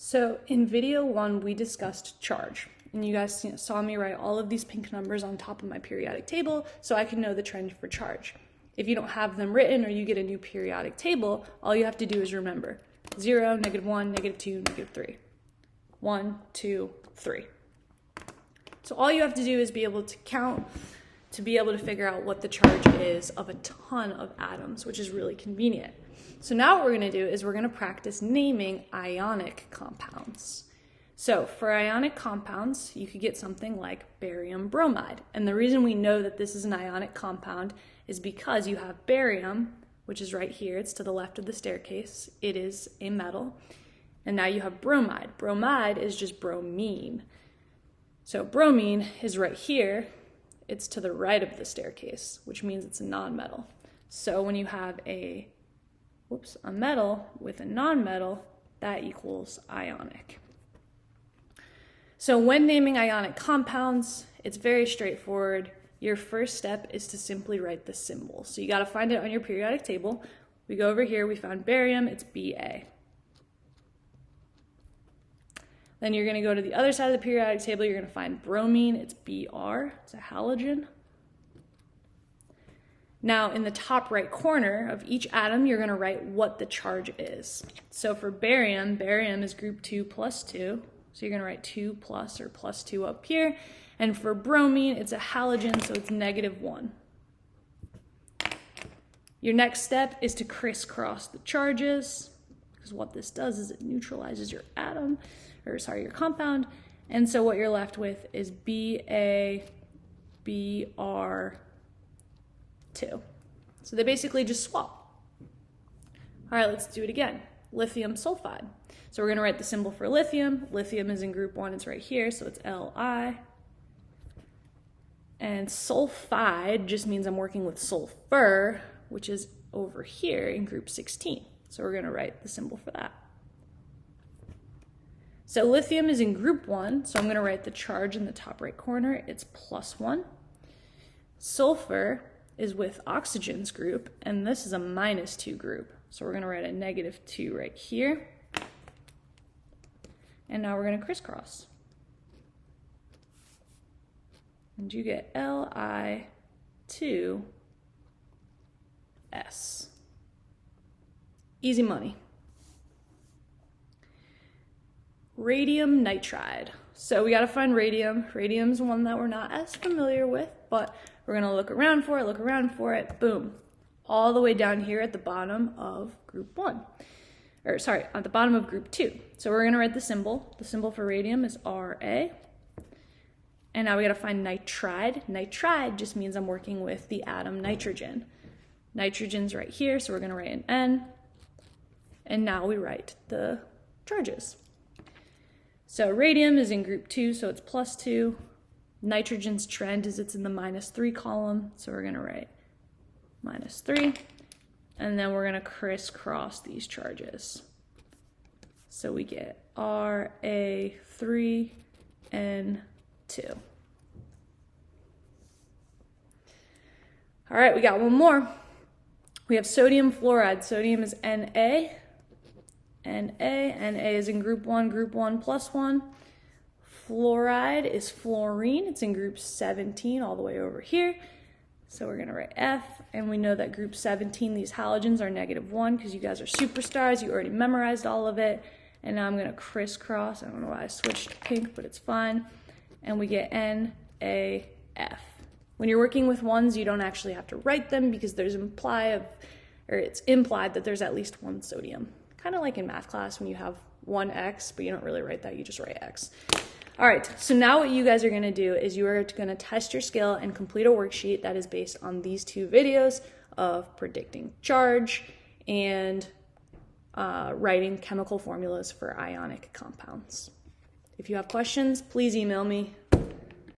So in video 1, we discussed charge, and you guys saw me write all of these pink numbers on top of my periodic table so I can know the trend for charge. If you don't have them written or you get a new periodic table, all you have to do is remember 0, -1, -2, -3. 1, 2, 3. So all you have to do is be able to count to be able to figure out what the charge is of a ton of atoms, which is really convenient. So now what we're going to do is we're going to practice naming ionic compounds. So for ionic compounds, you could get something like barium bromide. And the reason we know that this is an ionic compound is because you have barium, which is right here. It's to the left of the staircase. It is a metal. And now you have bromide. Bromide is just bromine. So bromine is right here. It's to the right of the staircase, which means it's a nonmetal. So when you have a metal with a nonmetal, that equals ionic. So when naming ionic compounds, it's very straightforward. Your first step is to simply write the symbol. So you got to find it on your periodic table. We go over here, we found barium, it's Ba. Then you're going to go to the other side of the periodic table, you're going to find bromine, it's Br, it's a halogen. Now in the top right corner of each atom, you're going to write what the charge is. So for barium, barium is group 2 plus 2. So you're going to write 2 plus or plus 2 up here. And for bromine, it's a halogen, so it's -1. Your next step is to crisscross the charges, because what this does is it neutralizes your your compound. And so what you're left with is Ba, Br2. So they basically just swap. All right, let's do it again. Lithium sulfide. So we're going to write the symbol for lithium. Lithium is in group 1, it's right here, so it's Li. And sulfide just means I'm working with sulfur, which is over here in group 16. So we're going to write the symbol for that. So lithium is in group 1, so I'm going to write the charge in the top right corner. It's +1. Sulfur is with oxygen's group, and this is a -2 group. So we're going to write a -2 right here. And now we're going to crisscross. And you get Li2S. Easy money. Radium nitride. So we got to find radium. Radium's one that we're not as familiar with, but we're going to look around for it, boom. All the way down here at the bottom of group 1. At the bottom of group 2. So we're going to write the symbol. The symbol for radium is Ra. And now we got to find nitride. Nitride just means I'm working with the atom nitrogen. Nitrogen's right here, so we're going to write an N. And now we write the charges. So radium is in group 2, so it's +2. Nitrogen's trend is it's in the -3 column, so we're going to write -3. And then we're going to crisscross these charges. So we get Ra3N2. All right, we got one more. We have sodium fluoride. Sodium is Na. Na is in group 1 +1. Fluoride is fluorine. It's in group 17 all the way over here. So we're going to write F, and we know that group 17, these halogens are -1 because you guys are superstars. You already memorized all of it. And now I'm going to crisscross. I don't know why I switched to pink, but it's fine. And we get NaF. When you're working with ones, you don't actually have to write them because it's implied that there's at least one sodium. Kind of like in math class when you have one X, but you don't really write that, you just write X. All right, so now what you guys are going to do is you are going to test your skill and complete a worksheet that is based on these 2 videos of predicting charge and writing chemical formulas for ionic compounds. If you have questions, please email me.